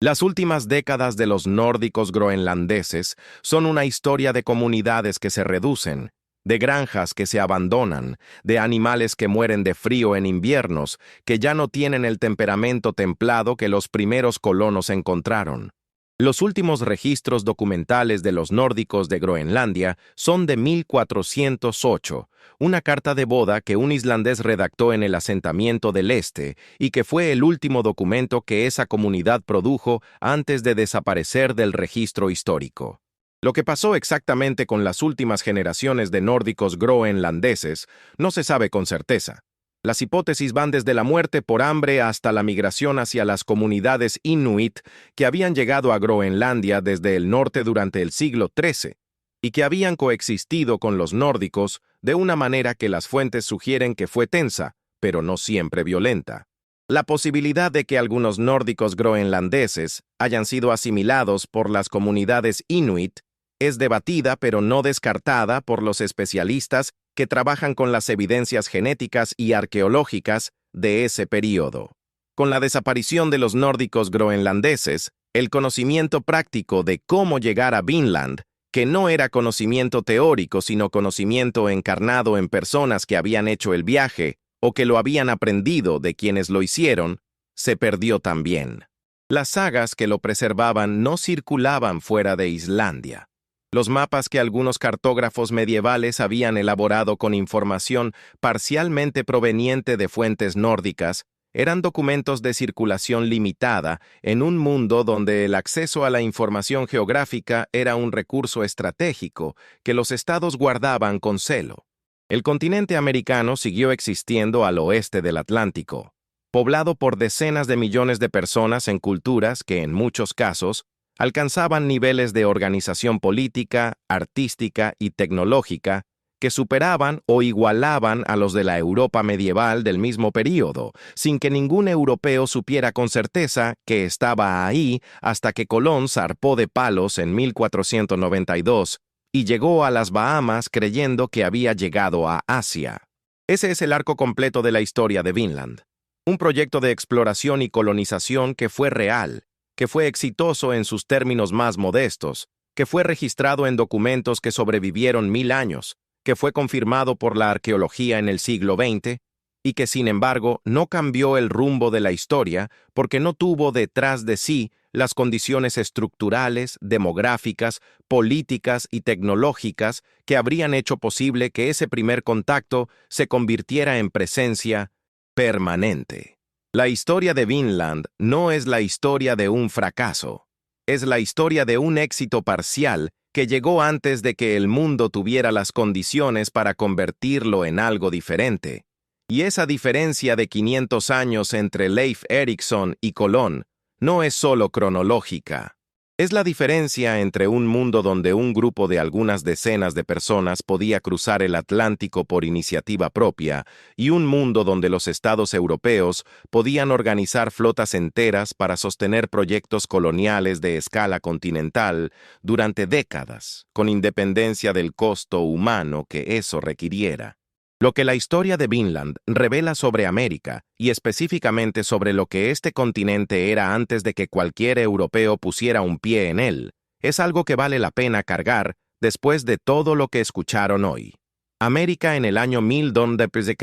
Las últimas décadas de los nórdicos groenlandeses son una historia de comunidades que se reducen, de granjas que se abandonan, de animales que mueren de frío en inviernos, que ya no tienen el temperamento templado que los primeros colonos encontraron. Los últimos registros documentales de los nórdicos de Groenlandia son de 1408, una carta de boda que un islandés redactó en el asentamiento del Este y que fue el último documento que esa comunidad produjo antes de desaparecer del registro histórico. Lo que pasó exactamente con las últimas generaciones de nórdicos groenlandeses no se sabe con certeza. Las hipótesis van desde la muerte por hambre hasta la migración hacia las comunidades inuit que habían llegado a Groenlandia desde el norte durante el siglo XIII y que habían coexistido con los nórdicos de una manera que las fuentes sugieren que fue tensa, pero no siempre violenta. La posibilidad de que algunos nórdicos groenlandeses hayan sido asimilados por las comunidades inuit es debatida pero no descartada por los especialistas que trabajan con las evidencias genéticas y arqueológicas de ese período. Con la desaparición de los nórdicos groenlandeses, el conocimiento práctico de cómo llegar a Vinland, que no era conocimiento teórico sino conocimiento encarnado en personas que habían hecho el viaje o que lo habían aprendido de quienes lo hicieron, se perdió también. Las sagas que lo preservaban no circulaban fuera de Islandia. Los mapas que algunos cartógrafos medievales habían elaborado con información parcialmente proveniente de fuentes nórdicas eran documentos de circulación limitada en un mundo donde el acceso a la información geográfica era un recurso estratégico que los estados guardaban con celo. El continente americano siguió existiendo al oeste del Atlántico, poblado por decenas de millones de personas en culturas que, en muchos casos, alcanzaban niveles de organización política, artística y tecnológica que superaban o igualaban a los de la Europa medieval del mismo período, sin que ningún europeo supiera con certeza que estaba ahí hasta que Colón zarpó de Palos en 1492 y llegó a las Bahamas creyendo que había llegado a Asia. Ese es el arco completo de la historia de Vinland. Un proyecto de exploración y colonización que fue real, que fue exitoso en sus términos más modestos, que fue registrado en documentos que sobrevivieron 1000 años, que fue confirmado por la arqueología en el siglo XX, y que sin embargo no cambió el rumbo de la historia porque no tuvo detrás de sí las condiciones estructurales, demográficas, políticas y tecnológicas que habrían hecho posible que ese primer contacto se convirtiera en presencia permanente. La historia de Vinland no es la historia de un fracaso, es la historia de un éxito parcial que llegó antes de que el mundo tuviera las condiciones para convertirlo en algo diferente. Y esa diferencia de 500 años entre Leif Erikson y Colón no es solo cronológica. Es la diferencia entre un mundo donde un grupo de algunas decenas de personas podía cruzar el Atlántico por iniciativa propia y un mundo donde los estados europeos podían organizar flotas enteras para sostener proyectos coloniales de escala continental durante décadas, con independencia del costo humano que eso requiriera. Lo que la historia de Vinland revela sobre América, y específicamente sobre lo que este continente era antes de que cualquier europeo pusiera un pie en él, es algo que vale la pena cargar después de todo lo que escucharon hoy. América en el año 1000 d.C.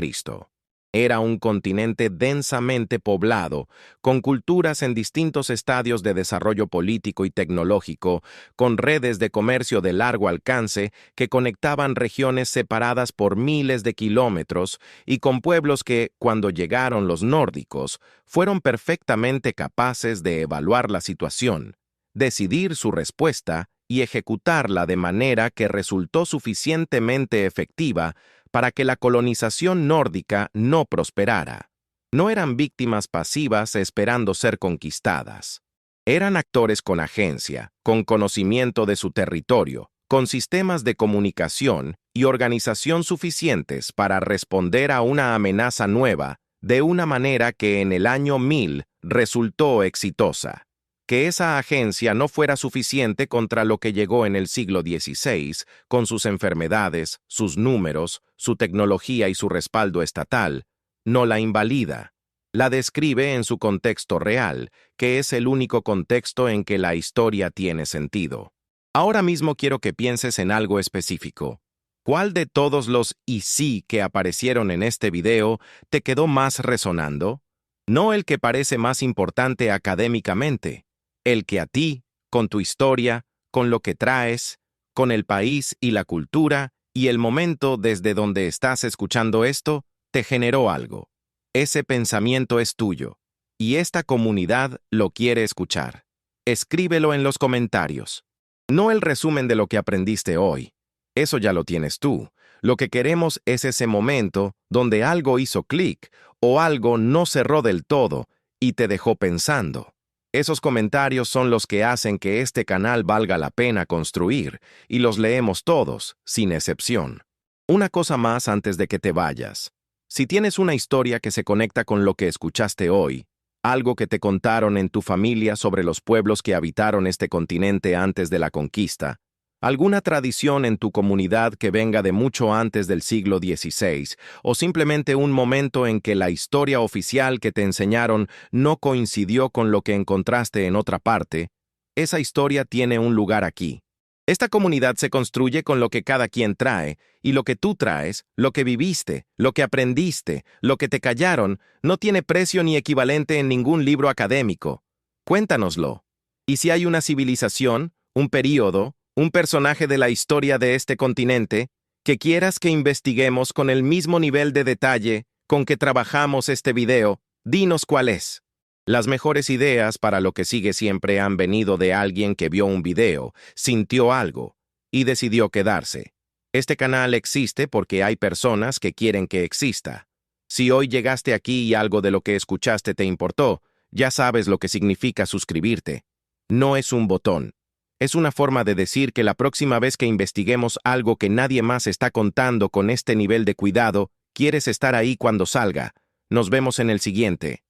Era un continente densamente poblado, con culturas en distintos estadios de desarrollo político y tecnológico, con redes de comercio de largo alcance que conectaban regiones separadas por miles de kilómetros y con pueblos que, cuando llegaron los nórdicos, fueron perfectamente capaces de evaluar la situación, decidir su respuesta y ejecutarla de manera que resultó suficientemente efectiva para que la colonización nórdica no prosperara. No eran víctimas pasivas esperando ser conquistadas. Eran actores con agencia, con conocimiento de su territorio, con sistemas de comunicación y organización suficientes para responder a una amenaza nueva de una manera que en el año 1000 resultó exitosa. Que esa agencia no fuera suficiente contra lo que llegó en el siglo XVI, con sus enfermedades, sus números, su tecnología y su respaldo estatal, no la invalida. La describe en su contexto real, que es el único contexto en que la historia tiene sentido. Ahora mismo quiero que pienses en algo específico. ¿Cuál de todos los y sí que aparecieron en este video te quedó más resonando? No el que parece más importante académicamente, el que a ti, con tu historia, con lo que traes, con el país y la cultura y el momento desde donde estás escuchando esto, te generó algo. Ese pensamiento es tuyo, y esta comunidad lo quiere escuchar. Escríbelo en los comentarios. No el resumen de lo que aprendiste hoy. Eso ya lo tienes tú. Lo que queremos es ese momento donde algo hizo clic o algo no cerró del todo y te dejó pensando. Esos comentarios son los que hacen que este canal valga la pena construir, y los leemos todos, sin excepción. Una cosa más antes de que te vayas. Si tienes una historia que se conecta con lo que escuchaste hoy, algo que te contaron en tu familia sobre los pueblos que habitaron este continente antes de la conquista, alguna tradición en tu comunidad que venga de mucho antes del siglo XVI, o simplemente un momento en que la historia oficial que te enseñaron no coincidió con lo que encontraste en otra parte, esa historia tiene un lugar aquí. Esta comunidad se construye con lo que cada quien trae, y lo que tú traes, lo que viviste, lo que aprendiste, lo que te callaron, no tiene precio ni equivalente en ningún libro académico. Cuéntanoslo. Y si hay una civilización, un período, un personaje de la historia de este continente, que quieras que investiguemos con el mismo nivel de detalle con que trabajamos este video, dinos cuál es. Las mejores ideas para lo que sigue siempre han venido de alguien que vio un video, sintió algo y decidió quedarse. Este canal existe porque hay personas que quieren que exista. Si hoy llegaste aquí y algo de lo que escuchaste te importó, ya sabes lo que significa suscribirte. No es un botón. Es una forma de decir que la próxima vez que investiguemos algo que nadie más está contando con este nivel de cuidado, quieres estar ahí cuando salga. Nos vemos en el siguiente.